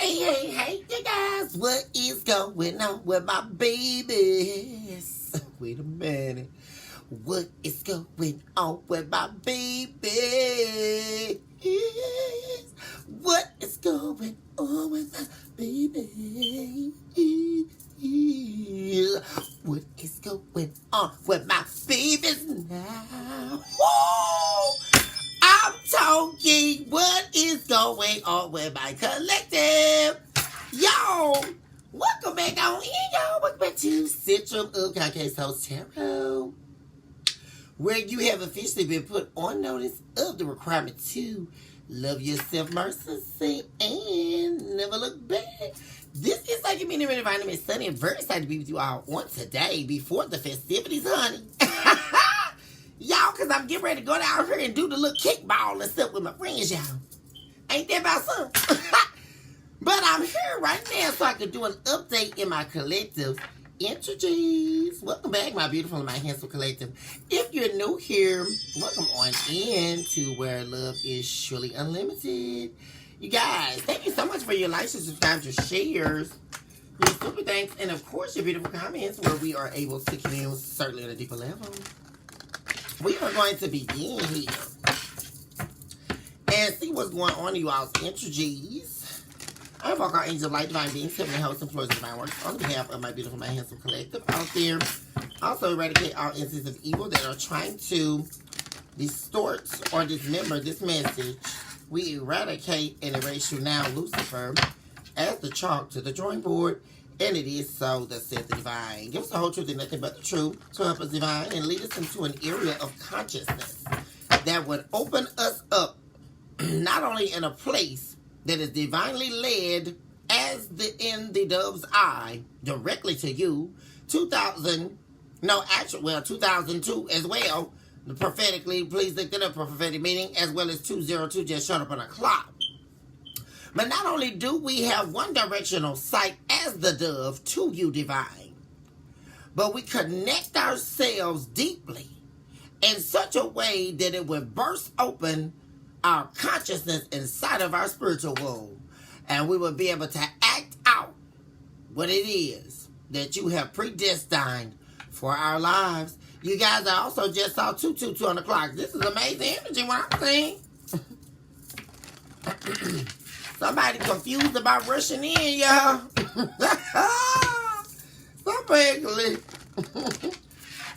Hey, you guys, what is going on with my babies? Wait a minute. What is going on with my babies? What is going on with my babies? What is going on with my babies now? Woo! I'm talking what is going on with my collective. Y'all, welcome back on in, y'all. Welcome back to Central Concase Host Tarot, where you have officially been put on notice of the requirement to love yourself mercilessly and never look back. This is like me, Environment Sunny, and very excited to be with you all on today before the festivities, honey. Y'all, because I'm getting ready to go down here and do the little kickball and stuff with my friends, y'all. Ain't that about something? But I'm here right now so I can do an update in my collective energies. Welcome back, my beautiful and my handsome collective. If you're new here, welcome on in to where love is surely unlimited. You guys, thank you so much for your likes, your subscribes, your shares, your super thanks, and of course your beautiful comments where we are able to commune certainly at a deeper level. We are going to begin here and see what's going on in you all's energies. I invoke our angel of light, divine beings, heavenly hosts, and floors of divine works on behalf of my beautiful, my handsome collective out there. Also eradicate all instances of evil that are trying to distort or dismember this message. We eradicate and erase you now, Lucifer, as the chalk to the drawing board. And it is so that said the divine. Give us the whole truth and nothing but the truth to help us divine and lead us into an area of consciousness that would open us up not only in a place that is divinely led as in the dove's eye directly to you. 2002 as well. Prophetically, please look it up for prophetic meaning, as well as 202 just showed up on a clock. But not only do we have one directional sight as the dove to you, divine, but we connect ourselves deeply in such a way that it would burst open our consciousness inside of our spiritual womb. And we will be able to act out what it is that you have predestined for our lives. You guys, I also just saw 222 on the clock. This is amazing energy, what I'm saying. Somebody confused about rushing in, y'all.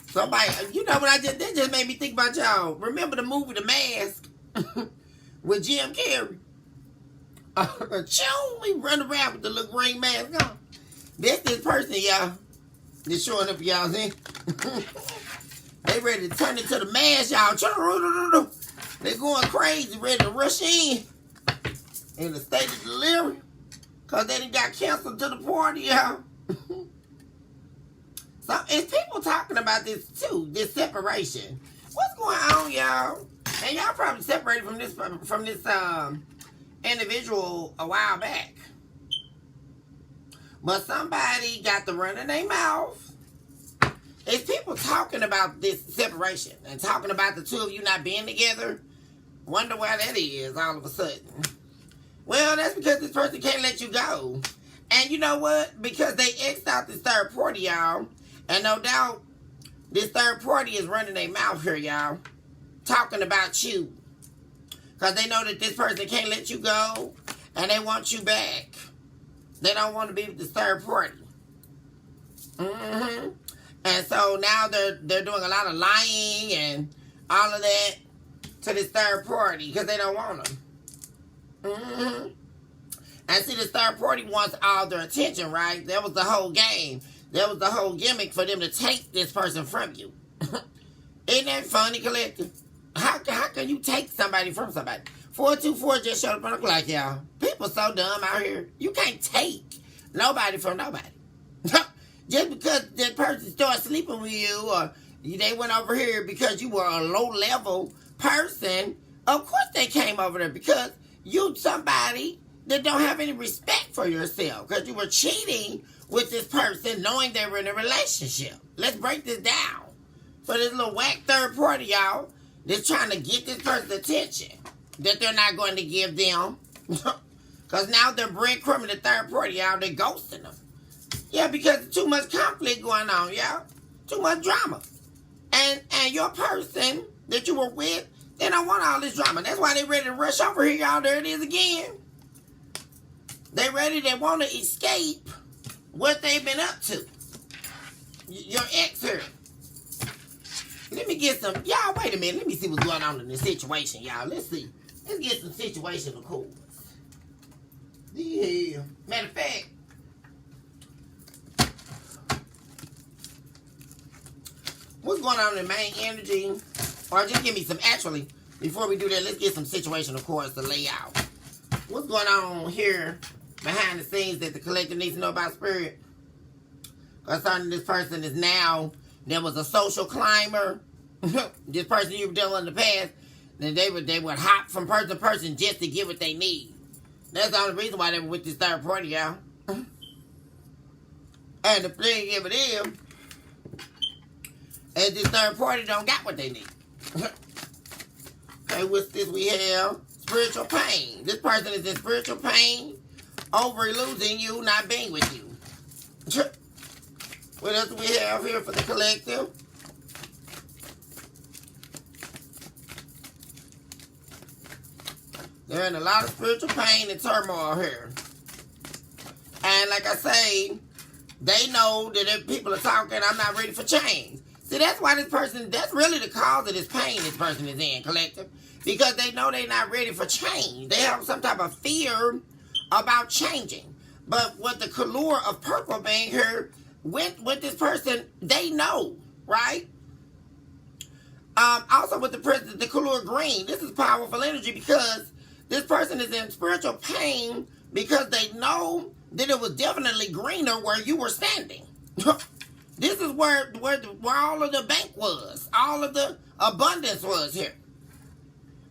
Somebody, you know what that just made me think about y'all. Remember the movie The Mask with Jim Carey? We run around with the little green mask on. That's this person, y'all, that's showing up for y'all, see? They ready to turn into the mask, y'all. They're going crazy, ready to rush in the state of delirium, because they done got canceled to the party, y'all. So, it's people talking about this, too, this separation. What's going on, y'all? And y'all probably separated from this individual a while back. But somebody got the run in their mouth. It's people talking about this separation and talking about the two of you not being together. Wonder why that is all of a sudden. Well, that's because this person can't let you go. And you know what? Because they X'd out this third party, y'all. And no doubt, this third party is running their mouth here, y'all. Talking about you. Because they know that this person can't let you go. And they want you back. They don't want to be with this third party. And so now they're doing a lot of lying and all of that to this third party. Because they don't want them. And see, this third party wants all their attention, right? That was the whole game. That was the whole gimmick for them to take this person from you. Isn't that funny, collective? How can you take somebody from somebody? 424 just showed up on the clock, y'all. People so dumb out here. You can't take nobody from nobody. Just because that person started sleeping with you, or they went over here because you were a low-level person, of course they came over there because you somebody that don't have any respect for yourself because you were cheating with this person knowing they were in a relationship. Let's break this down. So this little whack third party, y'all, that's trying to get this person's attention that they're not going to give them. Because now they're breadcrumbing the third party, y'all. They're ghosting them. Yeah, because too much conflict going on, y'all. Too much drama. And your person that you were with, they don't want all this drama. That's why they ready to rush over here, y'all. There it is again. They want to escape what they've been up to. Your ex here. Let me get some, y'all, wait a minute. Let me see what's going on in this situation, y'all. Let's see. Let's get some situational chords. Yeah. Matter of fact, what's going on in main energy? Or just give me some, actually, before we do that, let's get some situational chords to lay out. What's going on here behind the scenes that the collective needs to know about spirit? Concerning this person is now, there was a social climber. This person you were dealing with in the past, then they would hop from person to person just to get what they need. That's the only reason why they were with this third party, y'all. And the thing of it is this third party don't got what they need. Okay, what's this we have? Spiritual pain. This person is in spiritual pain over losing you, not being with you. What else do we have here for the collective? They're in a lot of spiritual pain and turmoil here. And like I say, they know that if people are talking, I'm not ready for change. See, that's why this person, that's really the cause of this pain this person is in, collective. Because they know they're not ready for change. They have some type of fear about changing. But with the color of purple being here, with this person, they know, right? Also with the person, the color green, this is powerful energy because this person is in spiritual pain because they know that it was definitely greener where you were standing. This is where all of the bank was. All of the abundance was here.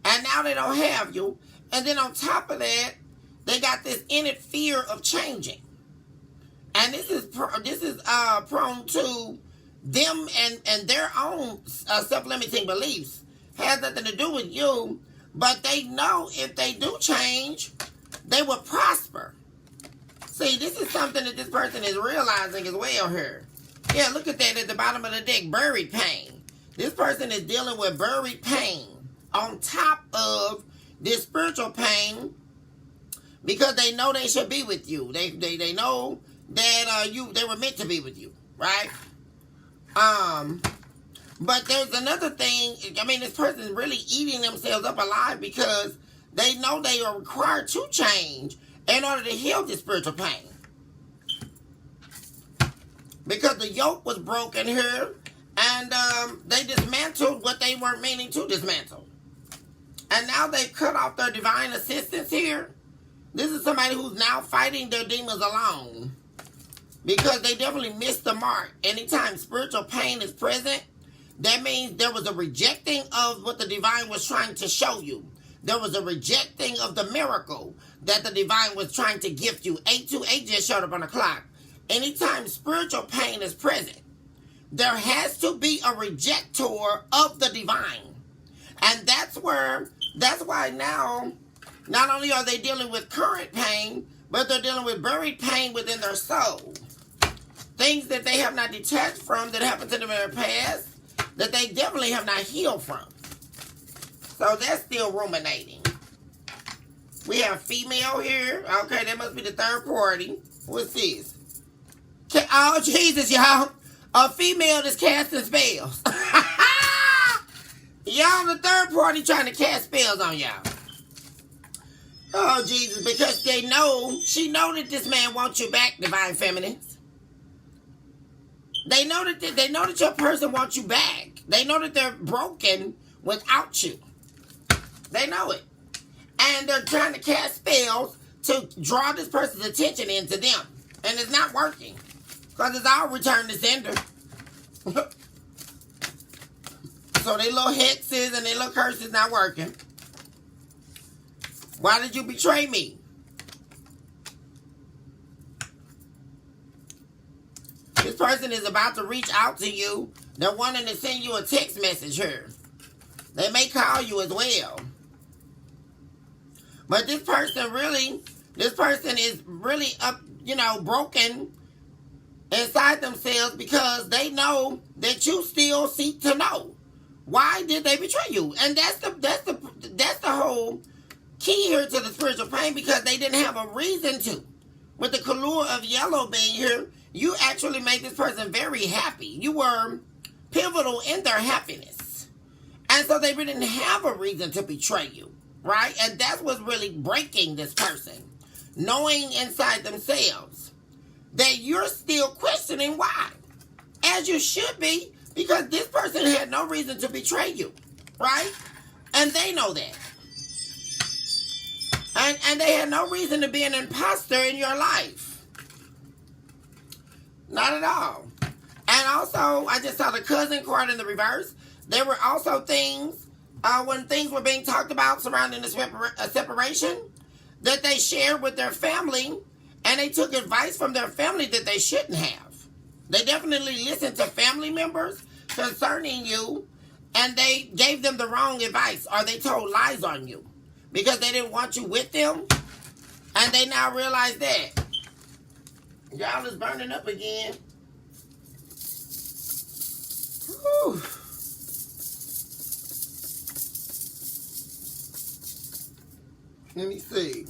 And now they don't have you. And then on top of that, they got this innate fear of changing. And this is prone to them and their own self-limiting beliefs. Has nothing to do with you. But they know if they do change, they will prosper. See, this is something that this person is realizing as well here. Yeah, look at that at the bottom of the deck. Buried pain. This person is dealing with buried pain on top of this spiritual pain because they know they should be with you. They know that they were meant to be with you, right? But there's another thing. I mean, this person is really eating themselves up alive because they know they are required to change in order to heal this spiritual pain. Because the yoke was broken here, and they dismantled what they weren't meaning to dismantle. And now they've cut off their divine assistance here. This is somebody who's now fighting their demons alone. Because they definitely missed the mark. Anytime spiritual pain is present, that means there was a rejecting of what the divine was trying to show you. There was a rejecting of the miracle that the divine was trying to gift you. 828 just showed up on the clock. Anytime spiritual pain is present, there has to be a rejector of the divine. And that's why now, not only are they dealing with current pain, but they're dealing with buried pain within their soul. Things that they have not detached from that happened to them in their past, that they definitely have not healed from. So that's still ruminating. We have female here. Okay, that must be the third party. What's this? Oh, Jesus, y'all. A female that's casting spells. Y'all, the third party trying to cast spells on y'all. Oh, Jesus, because she know that this man wants you back, divine feminines. They know that your person wants you back. They know that they're broken without you. They know it. And they're trying to cast spells to draw this person's attention into them. And it's not working. Because it's all return to sender. So they little hexes and they little curses not working. Why did you betray me? This person is about to reach out to you. They're wanting to send you a text message here. They may call you as well. But this person really, This person is really broken inside themselves because they know that you still seek to know. Why did they betray you? And that's the whole key here to the spiritual pain, because they didn't have a reason to. With the color of yellow being here, you actually made this person very happy. You were pivotal in their happiness. And so they didn't have a reason to betray you, right? And that's what's really breaking this person. Knowing inside themselves that you're still questioning why. As you should be, because this person had no reason to betray you, right? And they know that. And they had no reason to be an imposter in your life. Not at all. And also, I just saw the cousin card in the reverse. There were also things, when things were being talked about surrounding the separation, that they shared with their family, and they took advice from their family that they shouldn't have. They definitely listened to family members concerning you, and they gave them the wrong advice, or they told lies on you because they didn't want you with them, and they now realize that. Y'all is burning up again. Whew. Let me see.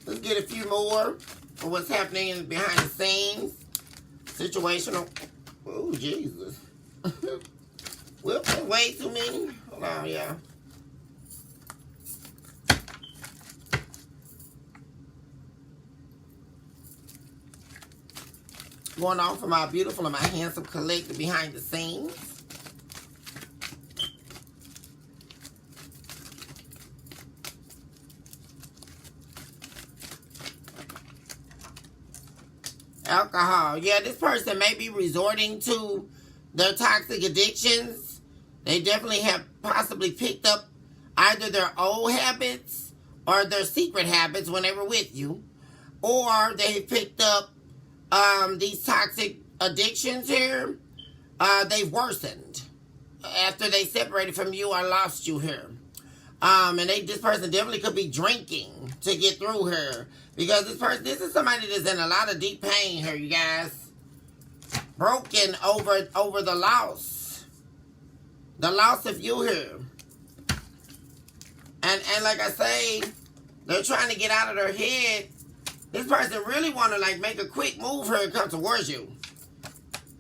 Let's get a few more of what's happening behind the scenes. Situational. Oh, Jesus. Well, that's way too many. Hold on, y'all. Going on for my beautiful and my handsome collective behind the scenes. Alcohol. Yeah, this person may be resorting to their toxic addictions. They definitely have possibly picked up either their old habits or their secret habits when they were with you. Or they picked up these toxic addictions here. They've worsened after they separated from you or lost you here. And this person definitely could be drinking to get through here. Because this is somebody that's in a lot of deep pain here, you guys. Broken over the loss. The loss of you here. And like I say, they're trying to get out of their head. This person really want to make a quick move here and come towards you.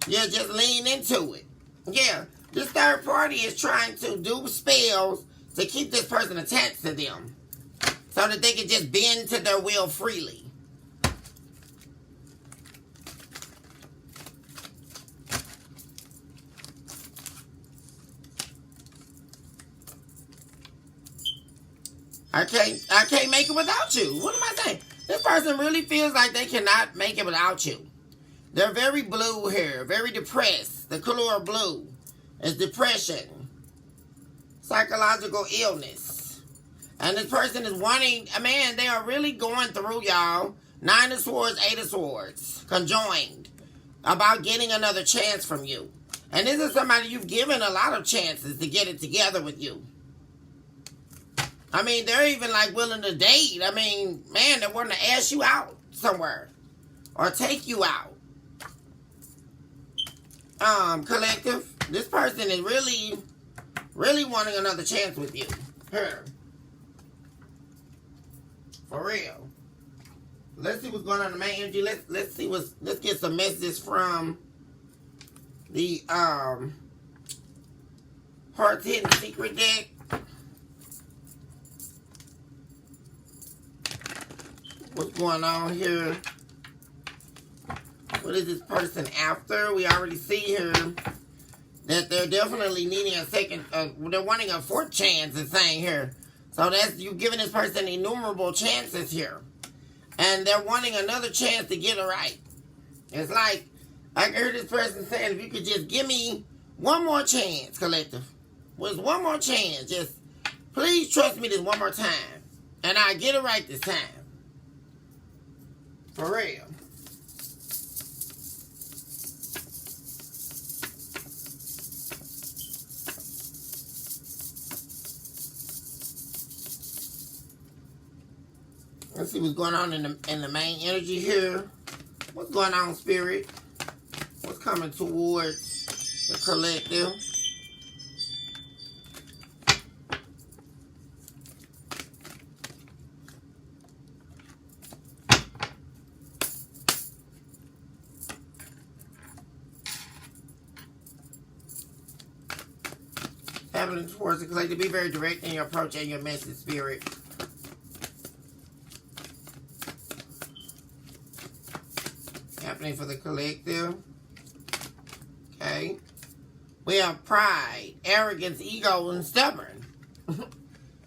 Yeah, just lean into it. Yeah, this third party is trying to do spells to keep this person attached to them, so that they can just bend to their will freely. I can't make it without you. What am I saying? This person really feels like they cannot make it without you. They're very blue here, very depressed. The color of blue is depression, psychological illness. And this person is wanting, man, they are really going through, y'all. 9 of Swords, 8 of Swords, conjoined, about getting another chance from you. And this is somebody you've given a lot of chances to get it together with you. I mean, they're even willing to date. I mean, man, they're wanting to ask you out somewhere or take you out. Collective, this person is really, really wanting another chance with you. Her. For real. Let's see what's going on in the main energy. Let's get some messages from the Heart's Hidden Secret deck. What's going on here? What is this person after? We already see here that they're definitely needing a second, they're wanting a fourth chance, it's saying here. So that's, you've given this person innumerable chances here. And they're wanting another chance to get it right. It's like, I heard this person saying, if you could just give me one more chance, collective. Was one more chance. Just, please trust me this one more time. And I get it right this time. For real. Let's see what's going on in the main energy here. What's going on, Spirit? What's coming towards the collective? Happening towards the collective. Be very direct in your approach and your message, Spirit. Happening for the collective. Okay. We have pride, arrogance, ego, and stubborn.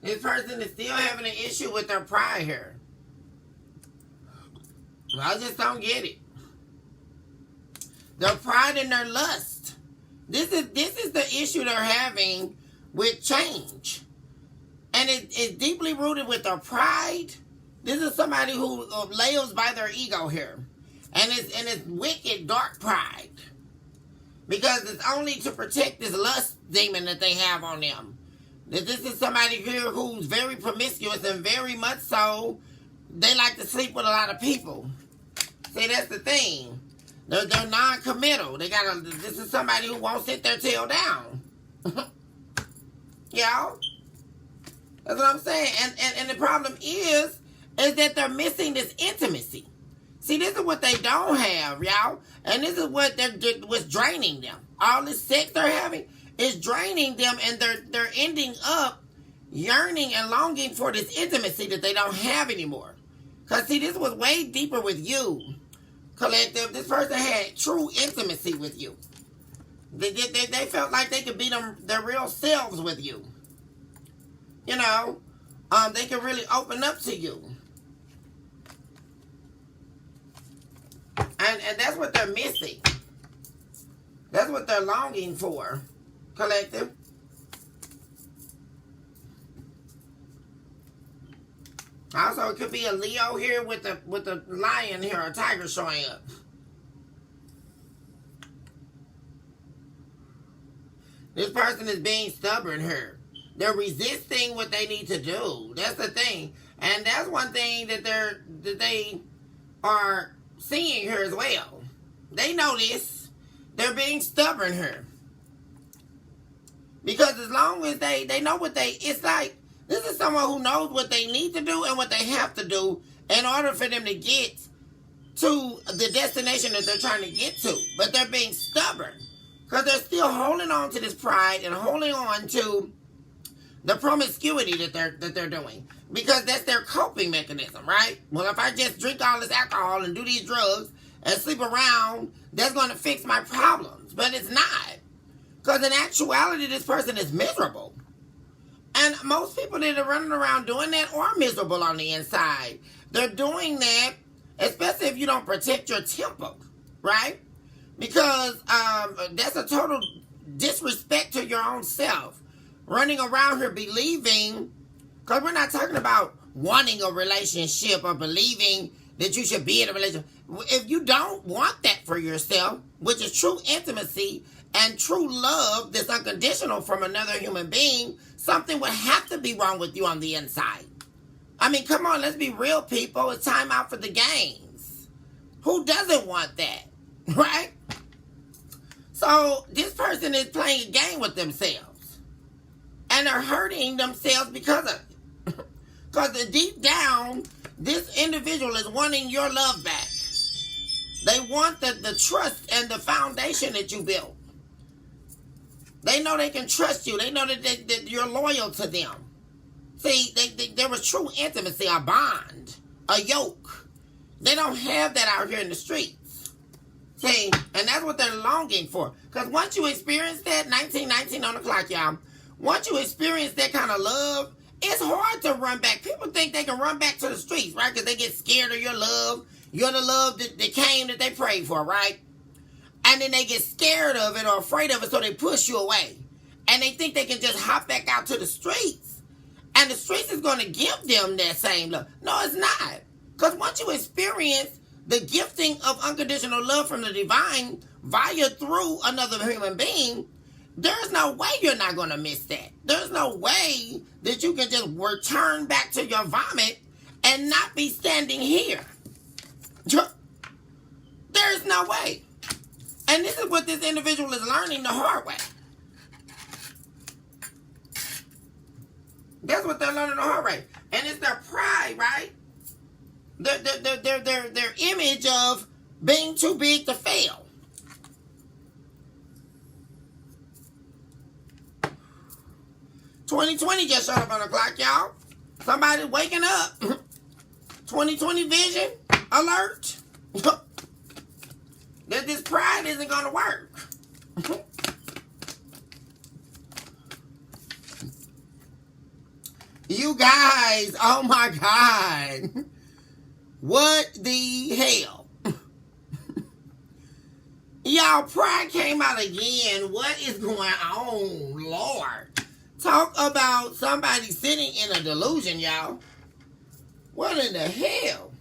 This person is still having an issue with their pride here. I just don't get it. Their pride and their lust. This is the issue they're having with change. And it's deeply rooted with their pride. This is somebody who lives by their ego here. And it's wicked, dark pride. Because it's only to protect this lust demon that they have on them. This is somebody here who's very promiscuous and very much so, they like to sleep with a lot of people. See, that's the thing. They're non-committal. This is somebody who won't sit their tail down. Y'all? That's what I'm saying. And the problem is that they're missing this intimacy. See, this is what they don't have, y'all. And this is what's draining them. All this sex they're having is draining them, and they're ending up yearning and longing for this intimacy that they don't have anymore. Because, see, this was way deeper with you, collective. This person had true intimacy with you. They felt like they could be their real selves with you. You know, they could really open up to you. And that's what they're missing. That's what they're longing for, collective. Also, it could be a Leo here with the lion here, a tiger showing up. This person is being stubborn here. They're resisting what they need to do. That's the thing. And that's one thing that they are seeing here as well. They know this. They're being stubborn here. Because as long as they know what it's like, this is someone who knows what they need to do and what they have to do in order for them to get to the destination that they're trying to get to. But they're being stubborn. Because they're still holding on to this pride and holding on to the promiscuity that they're doing. Because that's their coping mechanism, right? Well, if I just drink all this alcohol and do these drugs and sleep around, that's going to fix my problems. But it's not. Because in actuality, this person is miserable. And most people that are running around doing that are miserable on the inside. They're doing that, especially if you don't protect your temper, right? Because that's a total disrespect to your own self. Running around here believing, because we're not talking about wanting a relationship or believing that you should be in a relationship. If you don't want that for yourself, which is true intimacy and true love that's unconditional from another human being, something would have to be wrong with you on the inside. I mean, come on, let's be real, people. It's time out for the games. Who doesn't want that, right? So this person is playing a game with themselves. And they're hurting themselves because of it. Because deep down, this individual is wanting your love back. They want the trust and the foundation that you built. They know they can trust you. They know that you're loyal to them. See, there was true intimacy, a bond, a yoke. They don't have that out here in the streets. See, and that's what they're longing for. Because once you experience that, 1919 on the clock, y'all. Once you experience that kind of love, it's hard to run back. People think they can run back to the streets, right? Because they get scared of your love. You're the love that came that they prayed for, right? And then they get scared of it or afraid of it, so they push you away. And they think they can just hop back out to the streets. And the streets is going to give them that same love. No, it's not. Because once you experience the gifting of unconditional love from the divine via through another human being, there's no way you're not going to miss that. There's no way that you can just return back to your vomit and not be standing here. There's no way. And this is what this individual is learning the hard way. That's what they're learning the hard way. And it's their pride, right? Their image of being too big to fail. "2020 just showed up on the clock, y'all. Somebody waking up. 2020 vision alert. That this pride isn't going to work. You guys, oh my God. What the hell? Y'all, pride came out again. What is going on, Lord? Talk about somebody sitting in a delusion, y'all. What in the hell?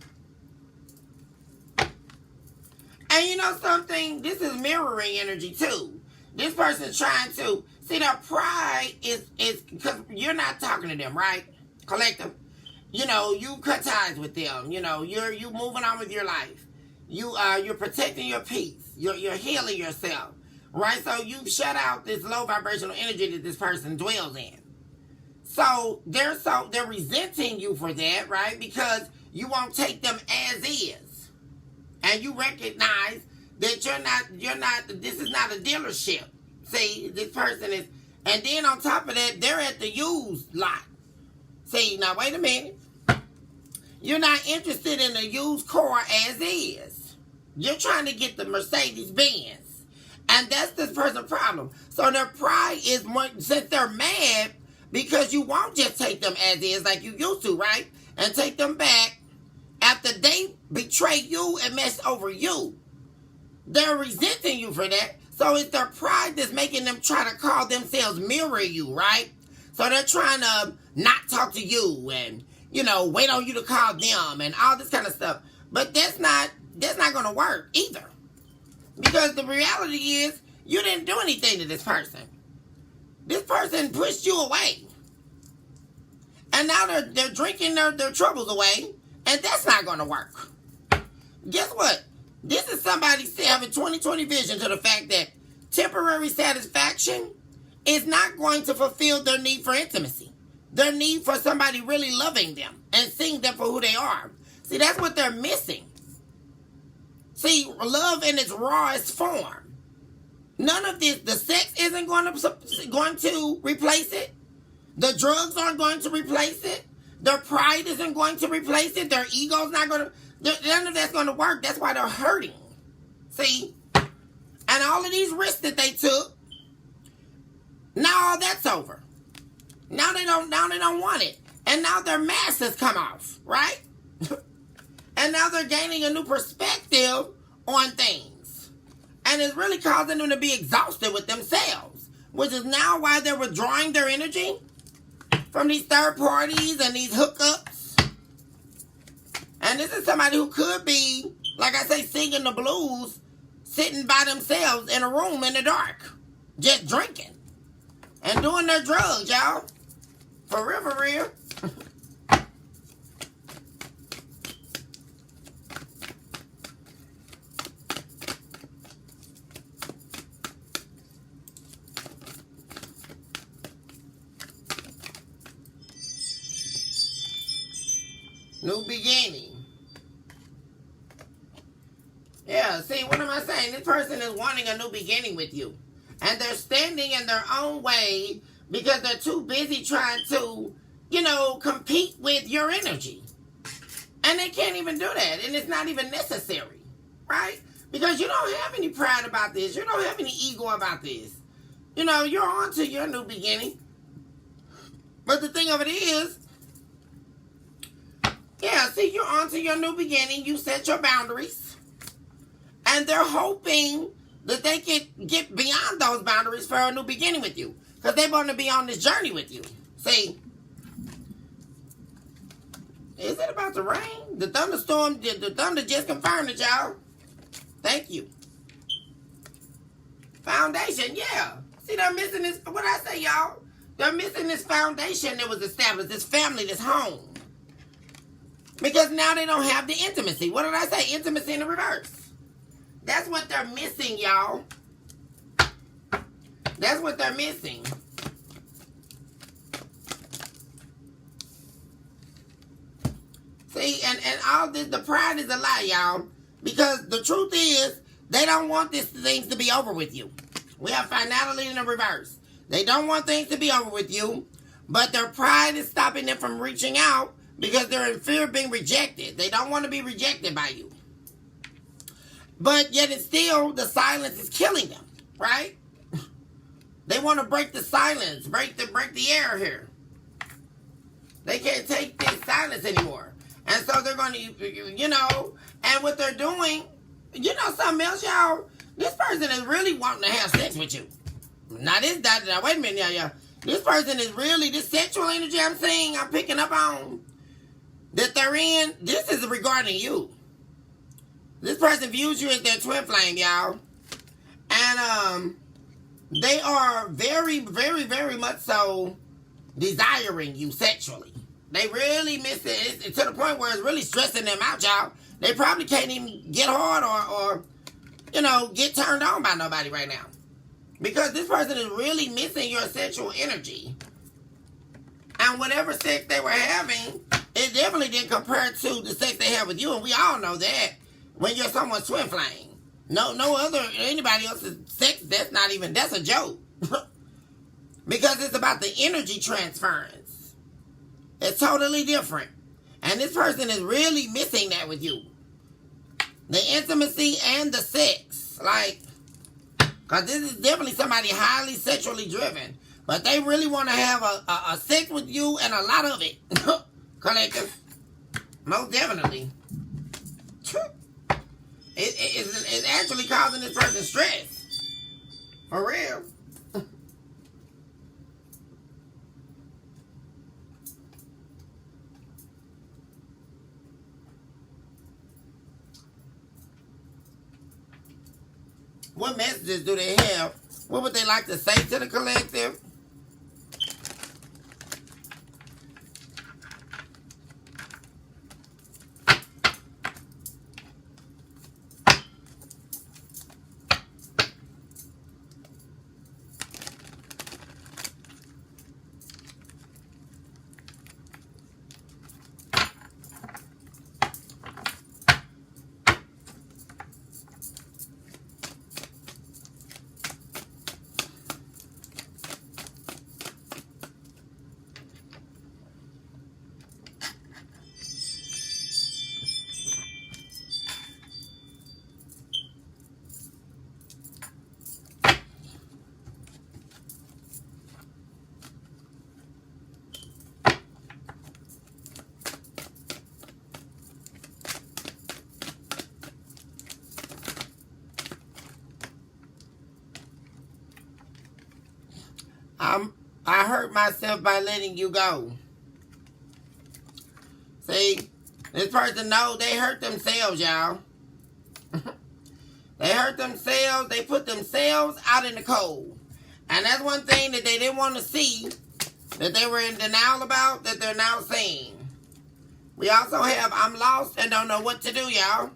And you know something? This is mirroring energy too. This person's trying to see their pride is because you're not talking to them, right? Collective. You know, you cut ties with them. You know, you moving on with your life. You're protecting your peace. You're healing yourself. Right? So you've shut out this low vibrational energy that this person dwells in. So they're resenting you for that, right? Because you won't take them as is. And you recognize that you're not, this is not a dealership. See, this person is, and then on top of that, they're at the used lot. See, now wait a minute. You're not interested in a used car as is. You're trying to get the Mercedes Benz. And that's this person's problem. So their pride is more, since they're mad, because you won't just take them as is like you used to, right? And take them back after they betray you and mess over you. They're resenting you for that. So it's their pride that's making them try to call themselves mirror you, right? So they're trying to not talk to you and, you know, wait on you to call them and all this kind of stuff. But that's not going to work either. Because the reality is, you didn't do anything to this person. This person pushed you away. And now they're drinking their troubles away. And that's not going to work. Guess what? This is somebody having 20/20 vision to the fact that temporary satisfaction is not going to fulfill their need for intimacy. Their need for somebody really loving them and seeing them for who they are. See, that's what they're missing. See, love in its rawest form. None of this, the sex isn't going to replace it. The drugs aren't going to replace it. Their pride isn't going to replace it. Their ego's not going to, none of that's going to work. That's why they're hurting. See? And all of these risks that they took, now all that's over. Now they don't want it. And now their mask has come off, right? And now they're gaining a new perspective on things. And it's really causing them to be exhausted with themselves. Which is now why they're withdrawing their energy from these third parties and these hookups. And this is somebody who could be, like I say, singing the blues, sitting by themselves in a room in the dark. Just drinking. And doing their drugs, y'all. For real, for real. New beginning. Yeah, see, what am I saying? This person is wanting a new beginning with you. And they're standing in their own way because they're too busy trying to, you know, compete with your energy. And they can't even do that. And it's not even necessary. Right? Because you don't have any pride about this. You don't have any ego about this. You know, you're on to your new beginning. But the thing of it is, yeah, see, you're on to your new beginning. You set your boundaries. And they're hoping that they can get beyond those boundaries for a new beginning with you. Because they want to be on this journey with you. See? Is it about to rain? The thunderstorm, the thunder just confirmed it, y'all. Thank you. Foundation, yeah. See, they're missing this, what I say, y'all? They're missing this foundation that was established, this family, this home. Because now they don't have the intimacy. What did I say? Intimacy in the reverse. That's what they're missing, y'all. That's what they're missing. See, and all this, the pride is a lie, y'all. Because the truth is, they don't want these things to be over with you. We have finality in the reverse. They don't want things to be over with you, but their pride is stopping them from reaching out because they're in fear of being rejected. They don't want to be rejected by you. But yet it's still, the silence is killing them, right? They want to break the silence, break the air here. They can't take this silence anymore. And so they're going to, you know, and what they're doing, you know something else, y'all? This person is really wanting to have sex with you. Now wait a minute, y'all. This person is really, this sexual energy I'm seeing, I'm picking up on, that they're in, this is regarding you. This person views you as their twin flame, y'all. And they are very, very, very much so desiring you sexually. They really miss it. It's to the point where it's really stressing them out, y'all. They probably can't even get hard or you know, get turned on by nobody right now. Because this person is really missing your sexual energy. And whatever sex they were having, it definitely didn't compare to the sex they have with you. And we all know that when you're someone's twin flame. Anybody else's sex, that's a joke. Because it's about the energy transference. It's totally different. And this person is really missing that with you. The intimacy and the sex. Like, because this is definitely somebody highly sexually driven. But they really want to have a sex with you and a lot of it. Collective. Most definitely. It's actually causing this person stress. For real. What messages do they have? What would they like to say to the collective? I hurt myself by letting you go. See, this person knows they hurt themselves, y'all. They hurt themselves. They put themselves out in the cold. And that's one thing that they didn't want to see, that they were in denial about, that they're now seeing. We also have, I'm lost and don't know what to do, y'all.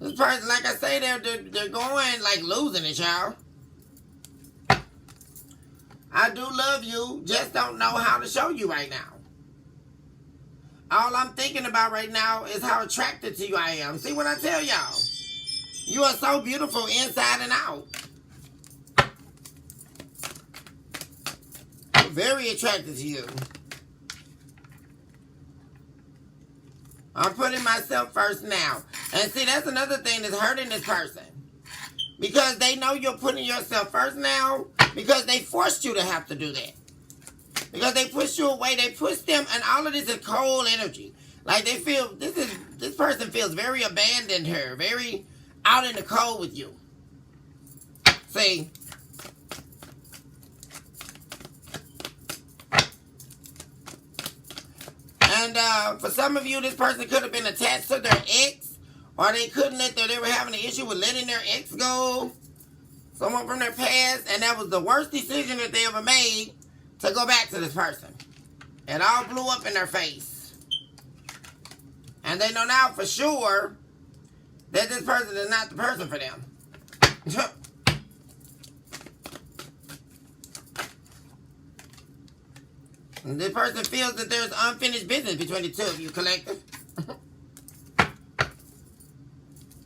This person, like I say, they're going like losing it, y'all. I do love you, just don't know how to show you right now. All I'm thinking about right now is how attracted to you I am. See what I tell y'all? You are so beautiful inside and out. I'm very attracted to you. I'm putting myself first now. And see, that's another thing that's hurting this person. Because they know you're putting yourself first now. Because they forced you to have to do that. Because they pushed you away. They pushed them. And all of this is cold energy. Like they feel, this person feels very abandoned here. Very out in the cold with you. See? And for some of you, this person could have been attached to their ex. Or they couldn't they were having an issue with letting their ex go. Someone from their past. And that was the worst decision that they ever made to go back to this person. It all blew up in their face. And they know now for sure that this person is not the person for them. And this person feels that there's unfinished business between the two of you, collective.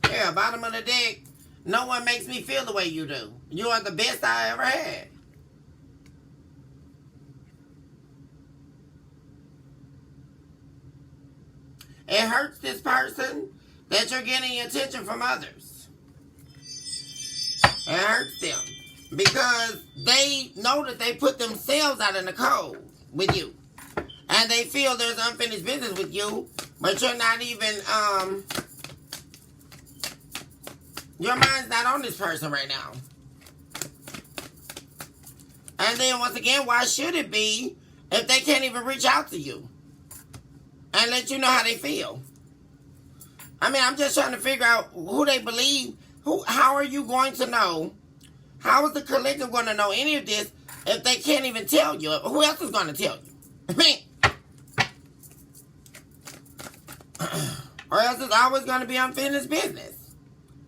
Yeah, bottom of the deck. No one makes me feel the way you do. You are the best I ever had. It hurts this person that you're getting attention from others. It hurts them because they know that they put themselves out in the cold with you. And they feel there's unfinished business with you, but you're not even, your mind's not on this person right now. And then once again, why should it be if they can't even reach out to you and let you know how they feel? I mean, I'm just trying to figure out who they believe. How are you going to know? How is the collective going to know any of this if they can't even tell you? Who else is going to tell you? I mean, or else it's always going to be unfinished business.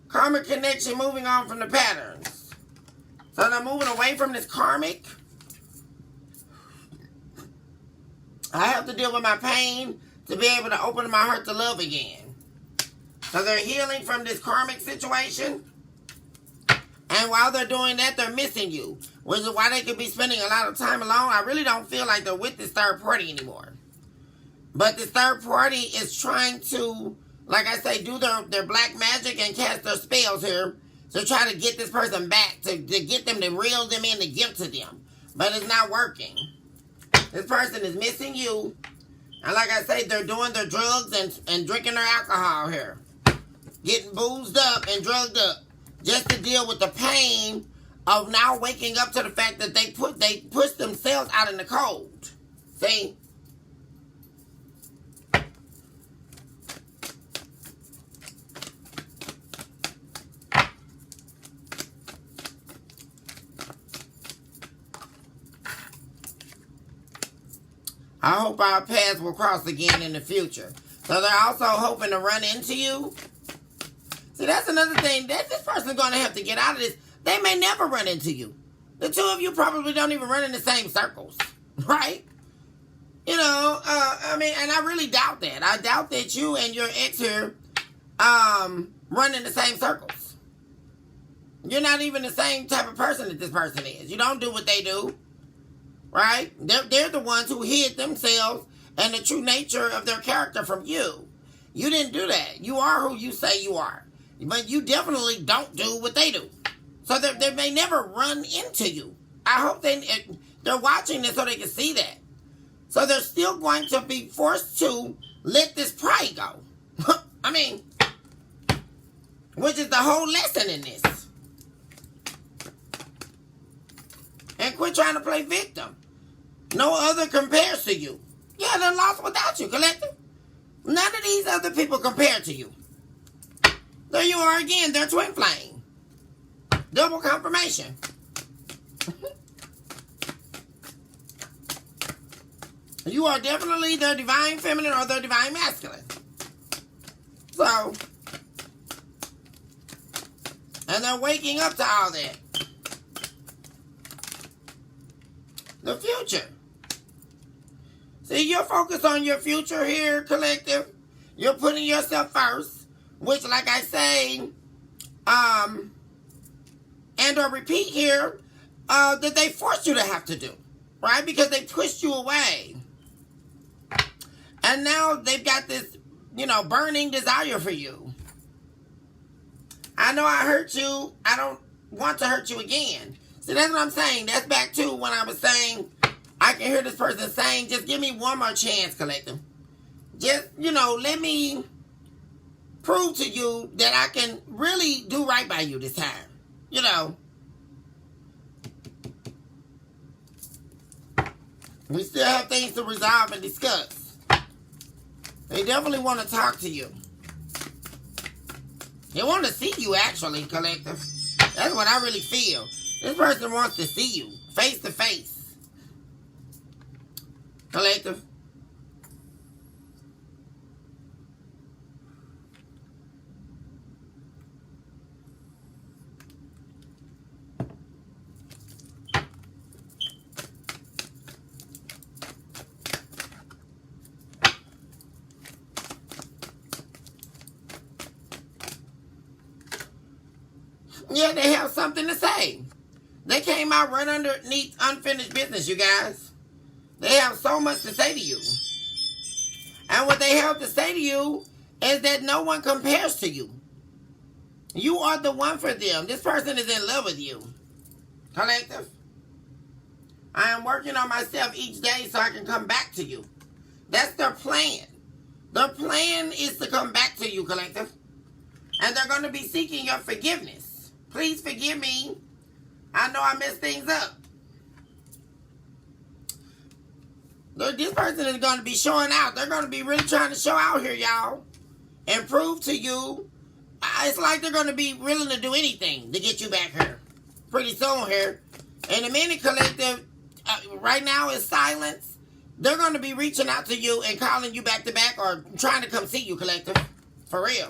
Karmic connection, moving on from the patterns. So they're moving away from this karmic. I have to deal with my pain to be able to open my heart to love again. So they're healing from this karmic situation. And while they're doing that, they're missing you. Which is why they could be spending a lot of time alone. I really don't feel like they're with this third party anymore. But this third party is trying to, like I say, do their black magic and cast their spells here to try to get this person back, to get them to reel them in to give to them. But it's not working. This person is missing you. And like I say, they're doing their drugs and drinking their alcohol here. Getting boozed up and drugged up. Just to deal with the pain of now waking up to the fact that they pushed themselves out in the cold. See? I hope our paths will cross again in the future. So they're also hoping to run into you. See, that's another thing. That this person's going to have to get out of this. They may never run into you. The two of you probably don't even run in the same circles. Right? You know, I mean, and I really doubt that. I doubt that you and your ex here run in the same circles. You're not even the same type of person that this person is. You don't do what they do. Right? They're the ones who hid themselves and the true nature of their character from you. You didn't do that. You are who you say you are. But you definitely don't do what they do. So they may never run into you. I hope they're watching this so they can see that. So they're still going to be forced to let this pride go. I mean, which is the whole lesson in this. And quit trying to play victim. No other compares to you. Yeah, they're lost without you, collective. None of these other people compare to you. There you are again, they're twin flame. Double confirmation. You are definitely their divine feminine or their divine masculine. So, and they're waking up to all that. The future. See, you're focused on your future here, collective. You're putting yourself first, which, like I say, and or repeat here, that they forced you to have to do, right? Because they pushed you away. And now they've got this, burning desire for you. I know I hurt you. I don't want to hurt you again. See, that's what I'm saying. That's back to when I was saying, I can hear this person saying, just give me one more chance, collective. Just, let me prove to you that I can really do right by you this time. We still have things to resolve and discuss. They definitely want to talk to you. They want to see you, actually, collective. That's what I really feel. This person wants to see you, face to face. Collective. Yeah, they have something to say. They came out right underneath unfinished business, you guys. They have so much to say to you. And what they have to say to you is that no one compares to you. You are the one for them. This person is in love with you. Collective. I am working on myself each day so I can come back to you. That's their plan. Their plan is to come back to you, collective. And they're going to be seeking your forgiveness. Please forgive me. I know I messed things up. This person is going to be showing out. They're going to be really trying to show out here, y'all. And prove to you. It's like they're going to be willing to do anything to get you back here. Pretty soon here. In a minute, collective, right now is silence. They're going to be reaching out to you and calling you back to back or trying to come see you, collective. For real.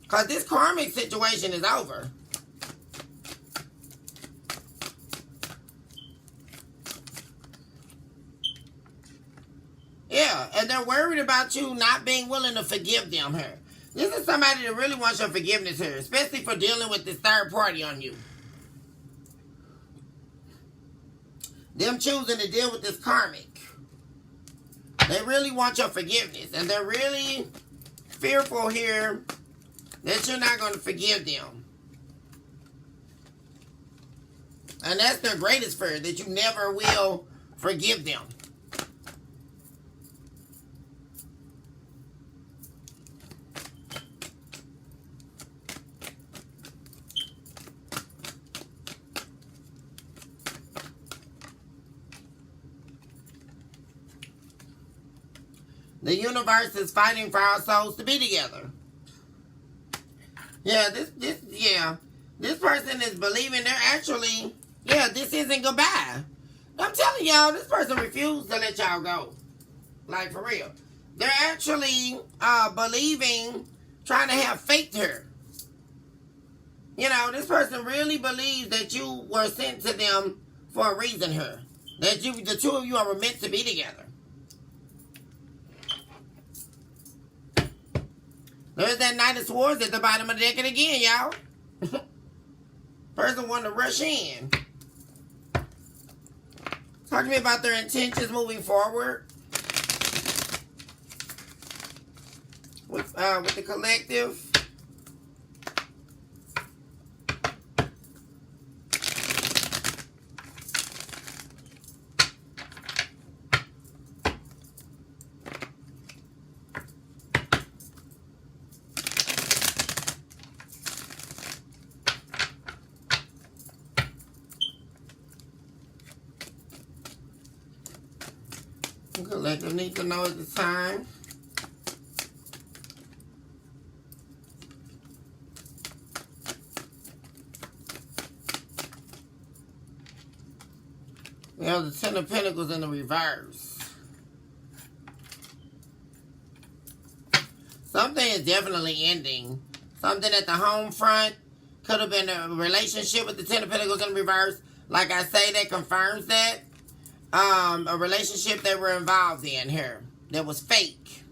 Because this karmic situation is over. Yeah, and they're worried about you not being willing to forgive them here. This is somebody that really wants your forgiveness here, especially for dealing with this third party on you. Them choosing to deal with this karmic. They really want your forgiveness. And they're really fearful here that you're not going to forgive them. And that's their greatest fear, that you never will forgive them. The universe is fighting for our souls to be together. Yeah, this person is believing they're actually, this isn't goodbye. I'm telling y'all, this person refused to let y'all go. Like, for real. They're actually believing, trying to have faith here. You know, this person really believes that you were sent to them for a reason here. That the two of you are meant to be together. There's that Knight of Swords at the bottom of the deck again, y'all. Person wanted to rush in. Talk to me about their intentions moving forward. With the collective. Collective need to know at the time. We have the Ten of Pentacles in the reverse. Something is definitely ending. Something at the home front. Could have been a relationship with the Ten of Pentacles in reverse. Like I say, that confirms that. A relationship they were involved in here that was fake.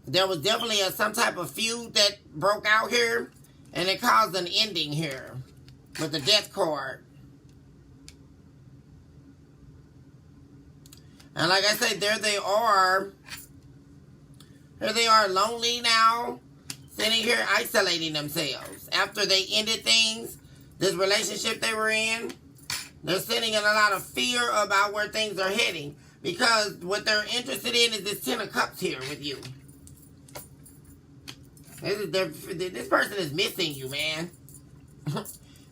There was definitely some type of feud that broke out here, and it caused an ending here with the Death card. And like I said, there they are. Here they are, lonely now, sitting here isolating themselves after they ended things, this relationship they were in. They're sitting in a lot of fear about where things are heading. Because what they're interested in is this Ten of Cups here with you. This person is missing you, man.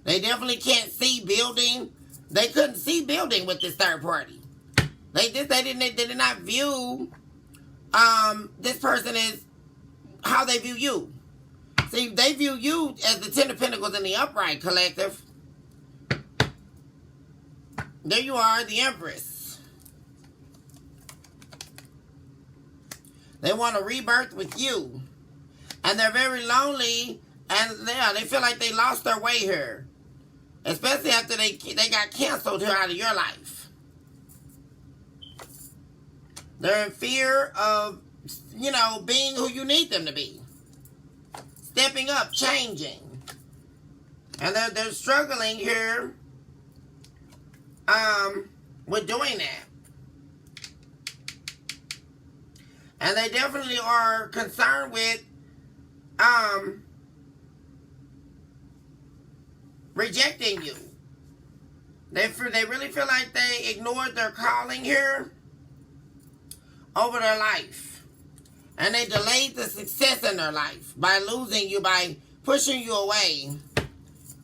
They definitely can't see building. They couldn't see building with this third party. They did not view this person as how they view you. See, they view you as the Ten of Pentacles in the upright, collective. There you are, the Empress. They want a rebirth with you. And they're very lonely. And they feel like they lost their way here. Especially after they got canceled here out of your life. They're in fear of, being who you need them to be. Stepping up, changing. And they're struggling here with doing that. And they definitely are concerned with rejecting you. They really feel like they ignored their calling here over their life. And they delayed the success in their life by losing you, by pushing you away.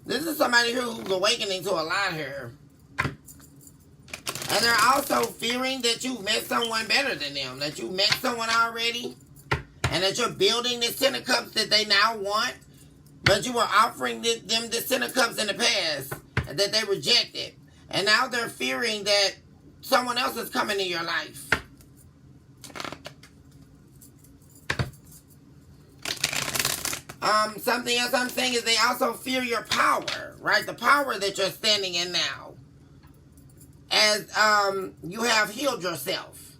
This is somebody who's awakening to a lot here. And they're also fearing that you've met someone better than them, that you've met someone already, and that you're building this Ten of Cups that they now want, but you were offering them the Ten of Cups in the past that they rejected. And now they're fearing that someone else is coming in your life. Something else I'm saying is they also fear your power, right? The power that you're standing in now. As you have healed yourself.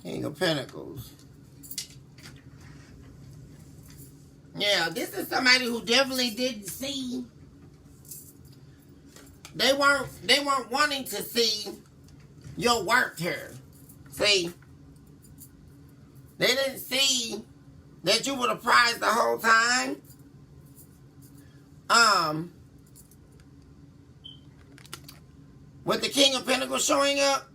King of Pentacles. Yeah, this is somebody who definitely didn't see. They weren't wanting to see your work here. See, they didn't see that you were the prize the whole time. With the King of Pentacles showing up.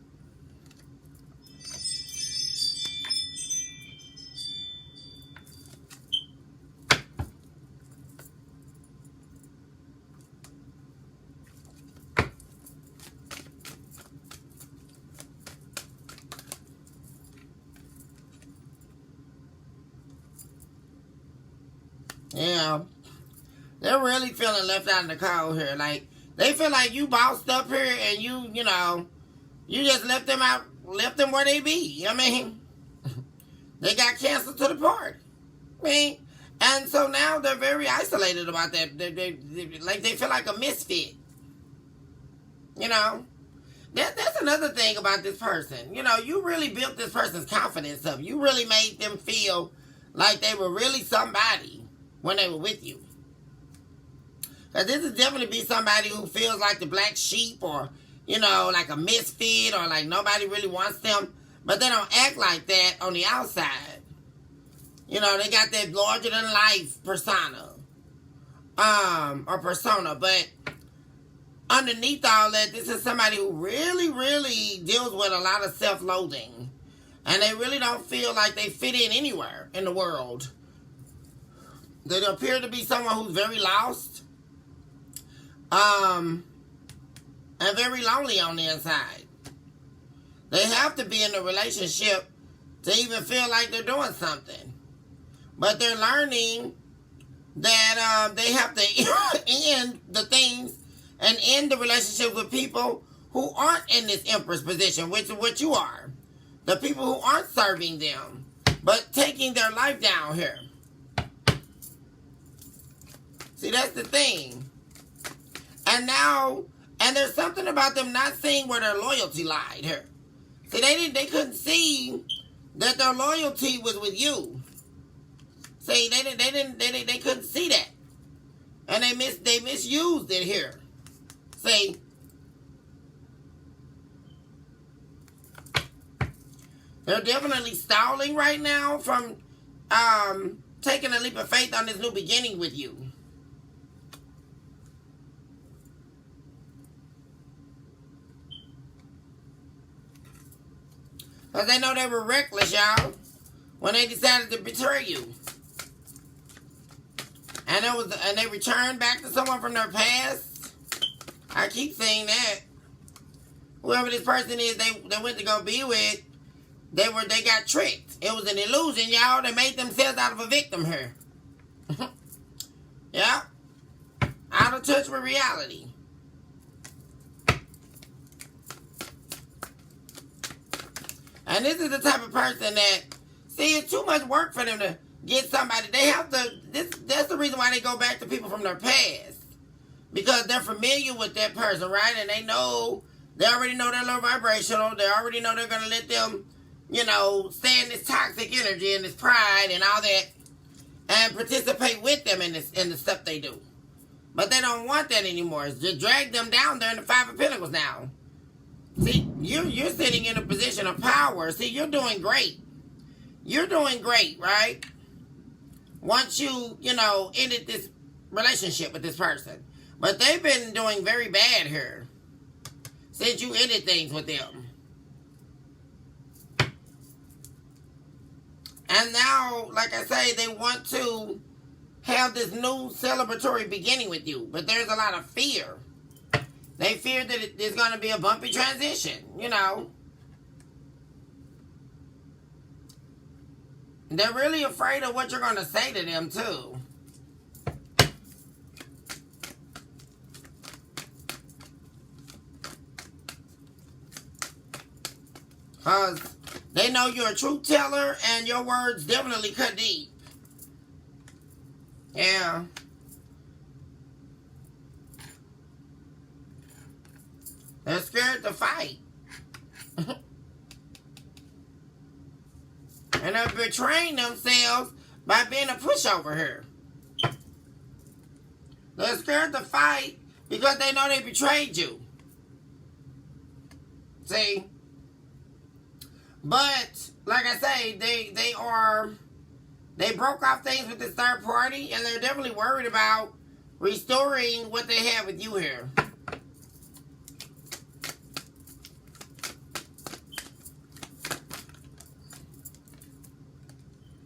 Yeah, they're really feeling left out in the cold here. Like, they feel like you bossed up here and you know, you just left them out, left them where they be. I mean, they got canceled to the party. I mean, and so now they're very isolated about that. They feel like a misfit. You know, that's another thing about this person. You know, you really built this person's confidence up. You really made them feel like they were really somebody when they were with you. Because this would definitely be somebody who feels like the black sheep, or, you know, like a misfit, or like nobody really wants them. But they don't act like that on the outside. You know, they got that larger than life persona. Or persona. But underneath all that, this is somebody who really, really deals with a lot of self-loathing. And they really don't feel like they fit in anywhere in the world. They appear to be someone who's very lost. And very lonely on the inside. They have to be in a relationship to even feel like they're doing something. But they're learning that they have to end the things and end the relationship with people who aren't in this Empress position, which is what you are. The people who aren't serving them, but taking their life down here. See, that's the thing. And now, and there's something about them not seeing where their loyalty lied here. See, they couldn't see that their loyalty was with you. See, they couldn't see that. And they misused it here. See, they're definitely stalling right now from taking a leap of faith on this new beginning with you. Because they know they were reckless, y'all, when they decided to betray you. And they returned back to someone from their past. I keep saying that. Whoever this person is they went to go be with, they got tricked. It was an illusion, y'all. They made themselves out of a victim here. Yeah. Out of touch with reality. And this is the type of person that, see, it's too much work for them to get somebody. They have to, that's the reason why they go back to people from their past. because they're familiar with that person, right? And they already know they're low vibrational. They already know they're going to let them, stay in this toxic energy and this pride and all that and participate with them in the stuff they do. But they don't want that anymore. It's just drag them down there in the Five of Pentacles now. See, you're sitting in a position of power. See, you're doing great. You're doing great, right? Once you, ended this relationship with this person. But they've been doing very bad here since you ended things with them. And now, like I say, they want to have this new celebratory beginning with you. But there's a lot of fear. They fear that there's going to be a bumpy transition, They're really afraid of what you're going to say to them, too. Because they know you're a truth teller and your words definitely cut deep. Yeah. They're scared to fight. And they're betraying themselves by being a pushover here. They're scared to fight because they know they betrayed you. See? But, like I say, they broke off things with this third party, and they're definitely worried about restoring what they have with you here.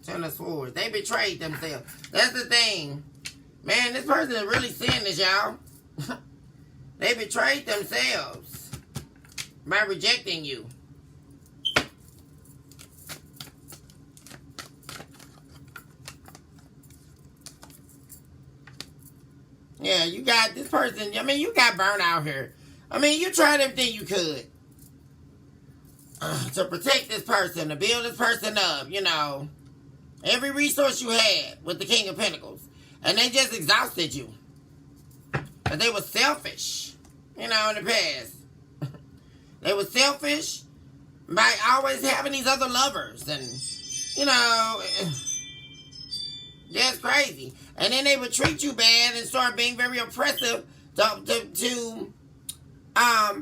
Turn us forward. They betrayed themselves. That's the thing. Man, this person is really seeing this, y'all. They betrayed themselves by rejecting you. Yeah, you got this person. I mean, you got burnt out here. I mean, you tried everything you could to protect this person, to build this person up, Every resource you had with the King of Pentacles. And they just exhausted you. But they were selfish, in the past. They were selfish by always having these other lovers. And, that's crazy. And then they would treat you bad and start being very oppressive to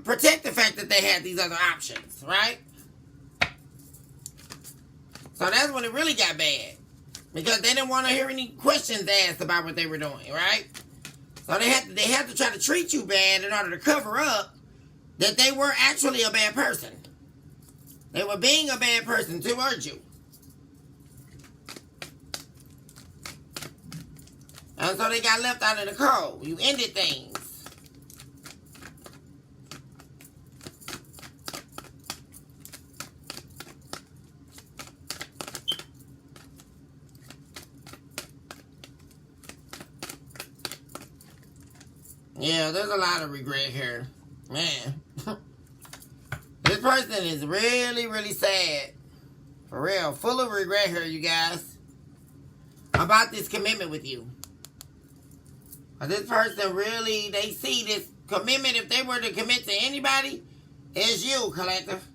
protect the fact that they had these other options, right? So that's when it really got bad. Because they didn't want to hear any questions asked about what they were doing, right? So they had to try to treat you bad in order to cover up that they were actually a bad person. They were being a bad person towards you. And so they got left out in the cold. You ended things. Yeah, there's a lot of regret here. Man. This person is really, really sad. For real. Full of regret here, you guys. About this commitment with you. This person really, they see this commitment, if they were to commit to anybody, it's you, collective.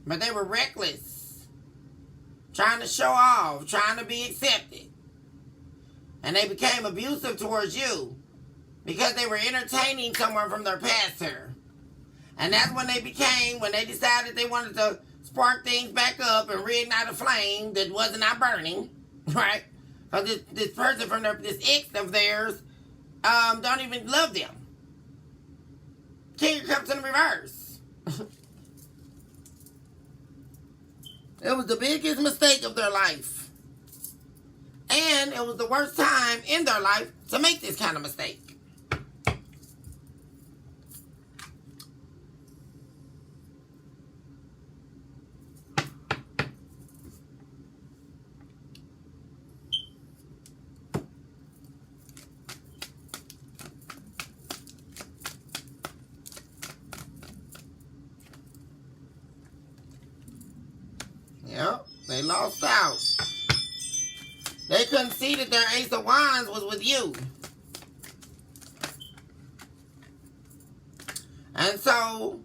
But they were reckless. Trying to show off, trying to be accepted. And they became abusive towards you because they were entertaining someone from their past here. And that's when they decided they wanted to spark things back up and reignite a flame that wasn't not burning, right? Because this person from this ex of theirs don't even love them. King of Cups in reverse. It was the biggest mistake of their life. And it was the worst time in their life to make this kind of mistake. Yep, they lost out. They couldn't see that their Ace of Wands was with you. And so,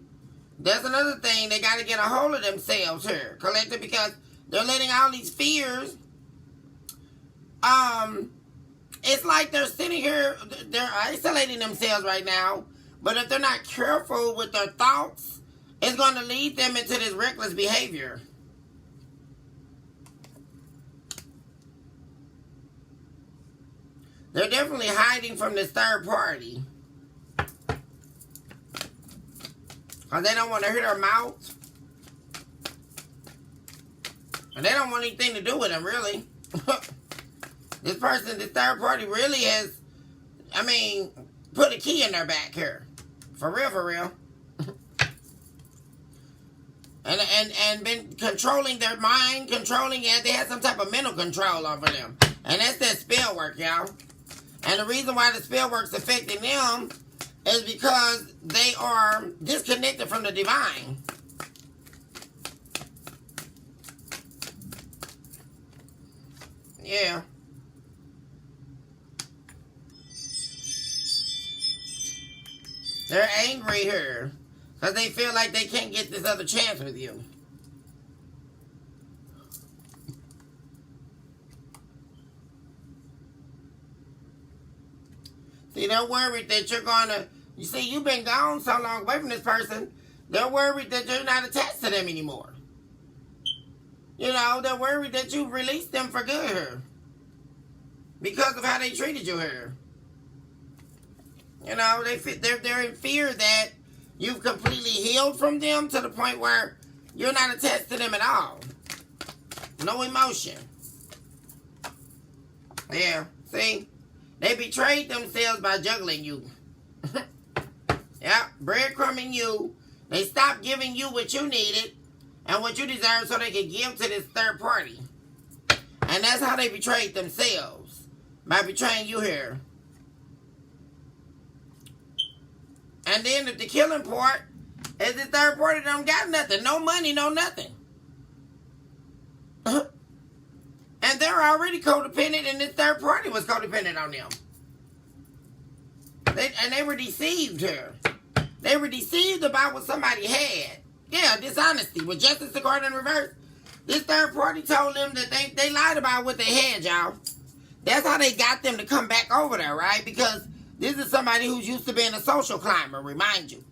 that's another thing. They got to get a hold of themselves here, collective, because they're letting all these fears, it's like they're sitting here, they're isolating themselves right now, but if they're not careful with their thoughts, it's going to lead them into this reckless behavior. They're definitely hiding from this third party. Because they don't want to hear their mouth. And they don't want anything to do with them, really. This person, this third party, really has, put a key in their back here. For real, for real. and been controlling their mind, controlling it. They had some type of mental control over them. And that's that spell work, y'all. And the reason why the spell work's affecting them is because they are disconnected from the divine. Yeah. They're angry here because they feel like they can't get this other chance with you. See, they're worried that you're going to... You see, you've been gone so long away from this person, they're worried that you're not attached to them anymore. You know, they're worried that you've released them for good here. Because of how they treated you here. You know, they're in fear that you've completely healed from them to the point where you're not attached to them at all. No emotion. Yeah, see? They betrayed themselves by juggling you. Yeah, breadcrumbing you. They stopped giving you what you needed and what you deserve so they could give to this third party. And that's how they betrayed themselves. By betraying you here. And then the killing part is the third party don't got nothing. No money, no nothing. And they're already codependent, and this third party was codependent on them. They were deceived here. They were deceived about what somebody had. Yeah, dishonesty. With justice the card in reverse, this third party told them that they lied about what they had, y'all. That's how they got them to come back over there, right? Because this is somebody who's used to being a social climber, remind you.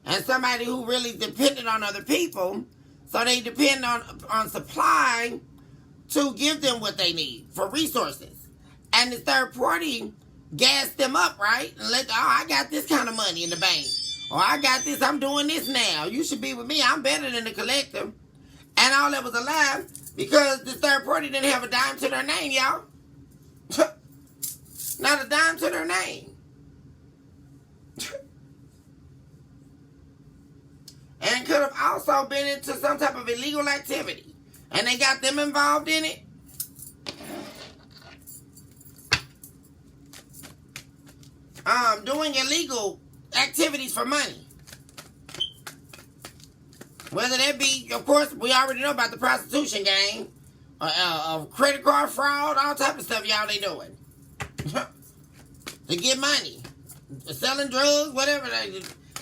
And somebody who really depended on other people. So they depend on supply to give them what they need for resources. And the third party gassed them up, right? And I got this kind of money in the bank. Or I got this, I'm doing this now. You should be with me. I'm better than the collective. And all that was a lie because the third party didn't have a dime to their name, y'all. Not a dime to their name. And could have also been into some type of illegal activity. And they got them involved in it. Doing illegal activities for money. Whether that be, of course, we already know about the prostitution game. Credit card fraud, all type of stuff y'all they doing. To get money. Selling drugs, whatever.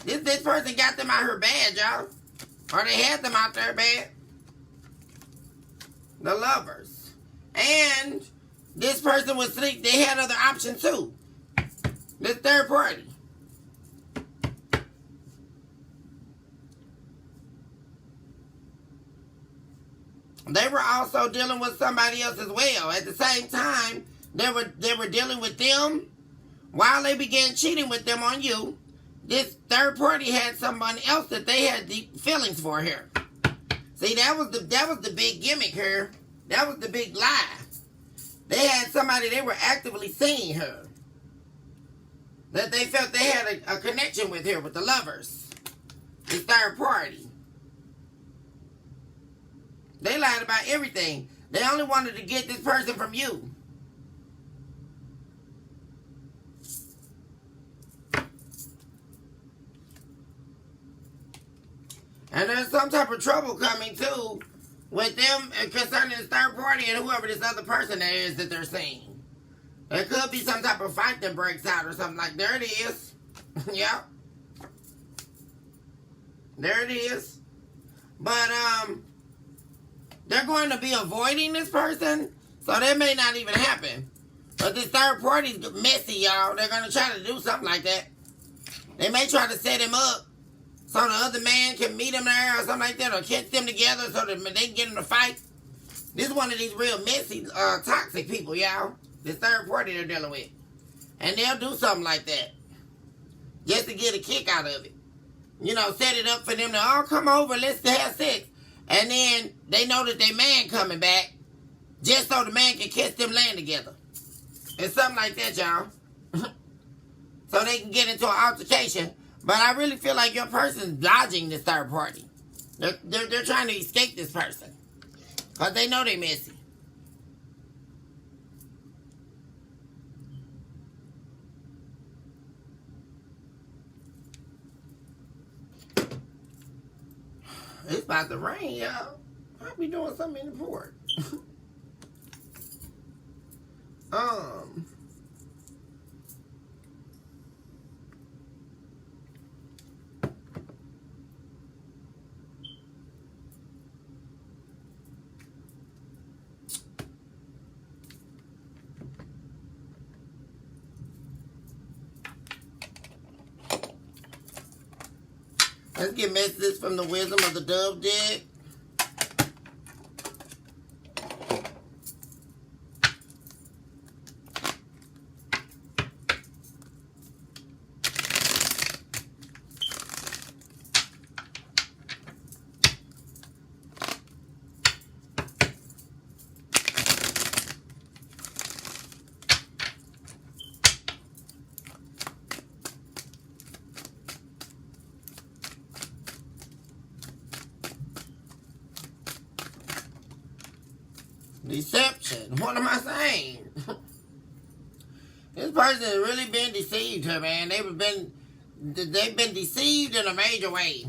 This person got them out here bad, y'all. Or they had them out there bad. The lovers. And this person was sleep. They had other options too. This third party. They were also dealing with somebody else as well. At the same time, they were dealing with them while they began cheating with them on you. This third party had someone else that they had deep feelings for here. See, that was the big gimmick here. That was the big lie. They had somebody they were actively seeing her. That they felt they had a connection with here, with the lovers. The third party. They lied about everything. They only wanted to get this person from you. And there's some type of trouble coming too with them concerning this third party and whoever this other person there is that they're seeing. There could be some type of fight that breaks out or something like there it is. Yep. There it is. But they're going to be avoiding this person, so that may not even happen. But this third party's messy, y'all. They're going to try to do something like that. They may try to set him up so the other man can meet him there or something like that, or catch them together so that they can get in a fight. This is one of these real messy, toxic people, y'all. This third party they're dealing with. And they'll do something like that just to get a kick out of it. You know, set it up for them to, oh, come over, let's have sex. And then they know that their man coming back just so the man can catch them laying together. It's something like that, y'all. So they can get into an altercation. But I really feel like your person's dodging this third party. They're trying to escape this person. Because they know they're messy. It's about to rain, y'all. I'll be doing something in the port. Let's get messages from the wisdom of the dove deck. Deception. What am I saying? This person has really been deceived here, man. They've been deceived in a major way.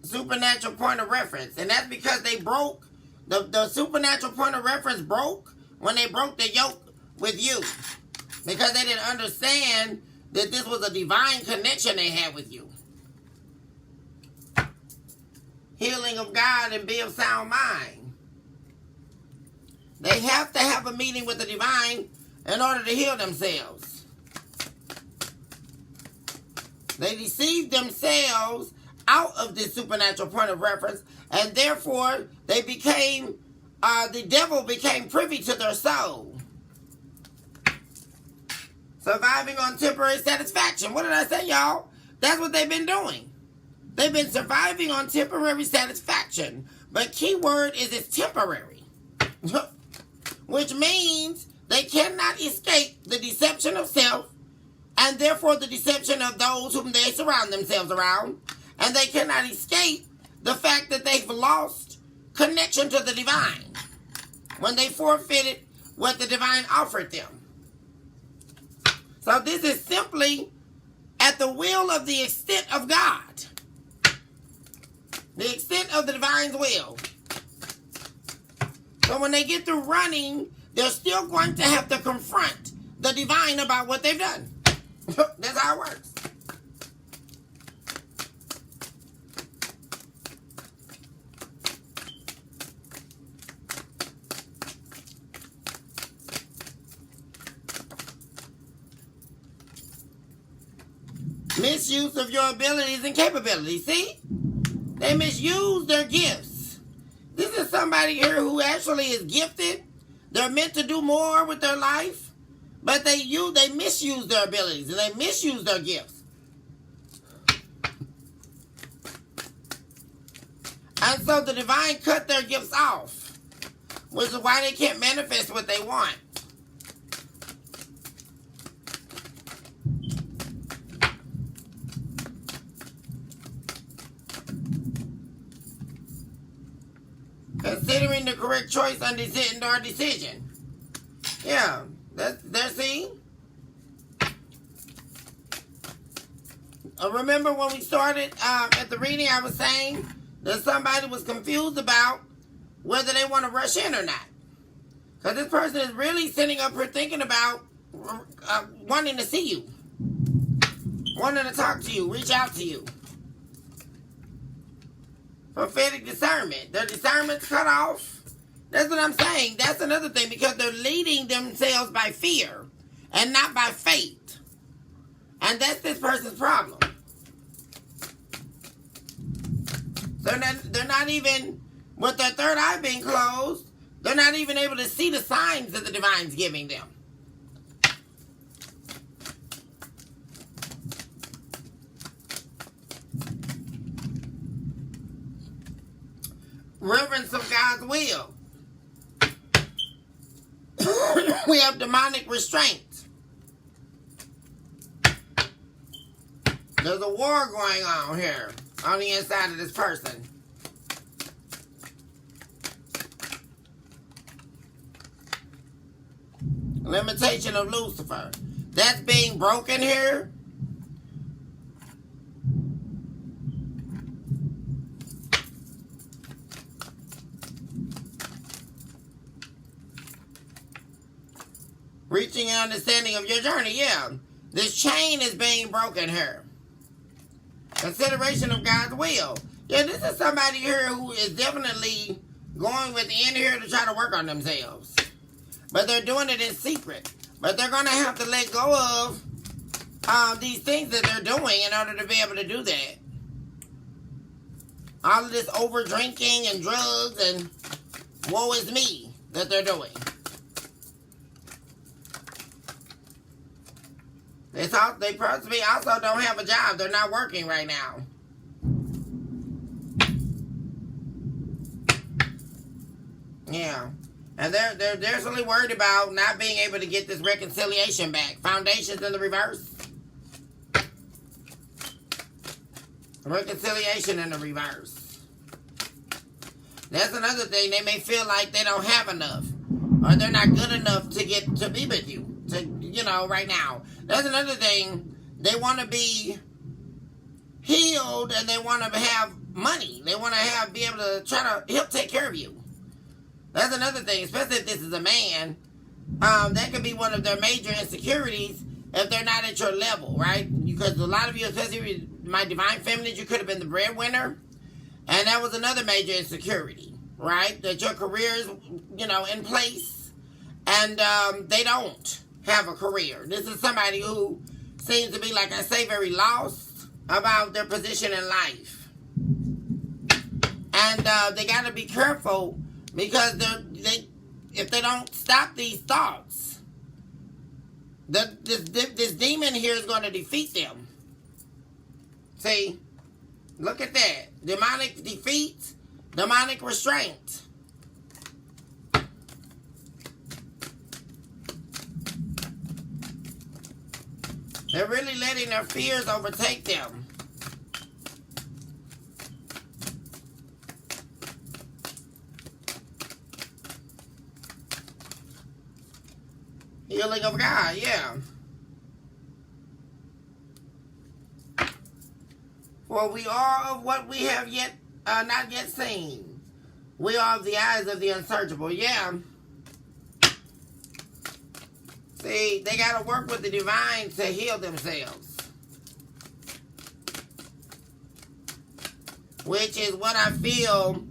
Supernatural point of reference. And that's because they broke, the supernatural point of reference broke when they broke the yoke with you. Because they didn't understand that this was a divine connection they had with you. Healing of God and be of sound mind. They have to have a meeting with the divine in order to heal themselves. They deceived themselves out of this supernatural point of reference, and therefore they became, the devil became privy to their soul. Surviving on temporary satisfaction. What did I say, y'all? That's what they've been doing. They've been surviving on temporary satisfaction. But key word is it's temporary. Which means they cannot escape the deception of self, and therefore the deception of those whom they surround themselves around. And they cannot escape the fact that they've lost connection to the divine when they forfeited what the divine offered them. So this is simply at the will of the extent of God. The extent of the divine's will. So when they get through running, they're still going to have to confront the divine about what they've done. That's how it works. Misuse of your abilities and capabilities. See? They misuse their gifts. This is somebody here who actually is gifted. They're meant to do more with their life, but they misuse their abilities and they misuse their gifts. And so the divine cut their gifts off, which is why they can't manifest what they want. Considering the correct choice on our decision. Yeah, that's see. Remember when we started at the reading, I was saying that somebody was confused about whether they want to rush in or not. Because this person is really sitting up here thinking about wanting to see you. Wanting to talk to you, reach out to you. Prophetic discernment. Their discernment's cut off. That's what I'm saying. That's another thing, because they're leading themselves by fear and not by faith. And that's this person's problem. They're not even, with their third eye being closed, they're not even able to see the signs that the divine's giving them. Reverence of God's will. We have demonic restraint. There's a war going on here on the inside of this person. Limitation of Lucifer. That's being broken here. Reaching an understanding of your journey. Yeah. This chain is being broken here. Consideration of God's will. Yeah, this is somebody here who is definitely going within here to try to work on themselves. But they're doing it in secret. But they're going to have to let go of these things that they're doing in order to be able to do that. All of this over drinking and drugs and woe is me that they're doing. They possibly also don't have a job. They're not working right now. Yeah. And they're definitely worried about not being able to get this reconciliation back. Foundations in the reverse. Reconciliation in the reverse. That's another thing. They may feel like they don't have enough. Or they're not good enough to get to be with you. Right now. That's another thing. They want to be healed and they want to have money. They want to be able to try to help take care of you. That's another thing, especially if this is a man. That could be one of their major insecurities if they're not at your level, right? Because a lot of you, especially my divine feminines, you could have been the breadwinner. And that was another major insecurity, right? That your career is, in place. And they don't have a career. This is somebody who seems to be, like I say, very lost about their position in life. And they got to be careful because if they don't stop these thoughts, this demon here is going to defeat them. See? Look at that. Demonic defeat, demonic restraint. They're really letting their fears overtake them. Healing of God, yeah. For we are of what we have not yet seen. We are of the eyes of the unsearchable, yeah. See, they got to work with the divine to heal themselves. Which is what I feel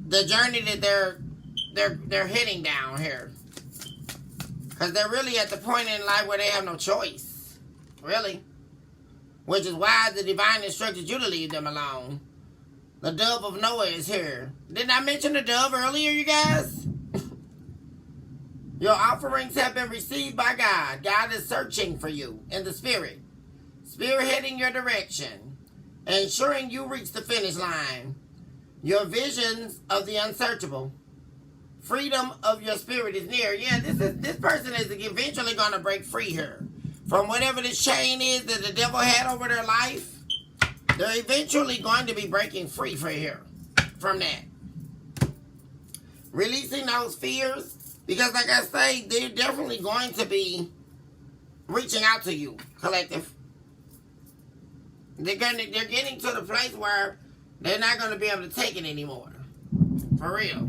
the journey that they're heading down here. Because they're really at the point in life where they have no choice. Really. Which is why the divine instructed you to leave them alone. The dove of Noah is here. Didn't I mention the dove earlier, you guys? Your offerings have been received by God. God is searching for you in the spirit, spearheading your direction, ensuring you reach the finish line. Your visions of the unsearchable. Freedom of your spirit is near. Yeah, this person is eventually going to break free here. From whatever this chain is that the devil had over their life, they're eventually going to be breaking free from that. Releasing those fears. Because like I say, they're definitely going to be reaching out to you, collective. They're getting to the place where they're not going to be able to take it anymore. For real.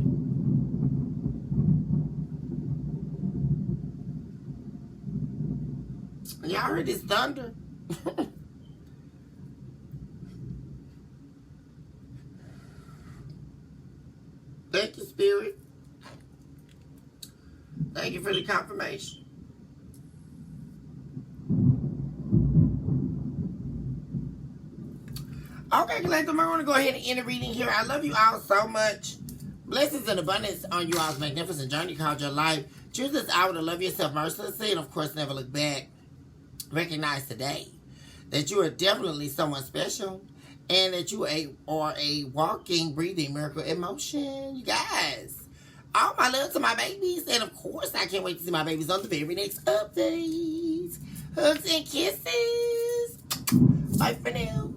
Y'all heard this thunder? Spirit. Thank you for the confirmation. Okay, collective, I want to go ahead and end the reading here. I love you all so much. Blessings and abundance on you all's magnificent journey called your life. Choose this hour to love yourself mercilessly and, of course, never look back. Recognize today that you are definitely someone special and that you are a walking, breathing miracle emotion. You guys, all my love to my babies. And, of course, I can't wait to see my babies on the very next update. Hugs and kisses. Bye for now.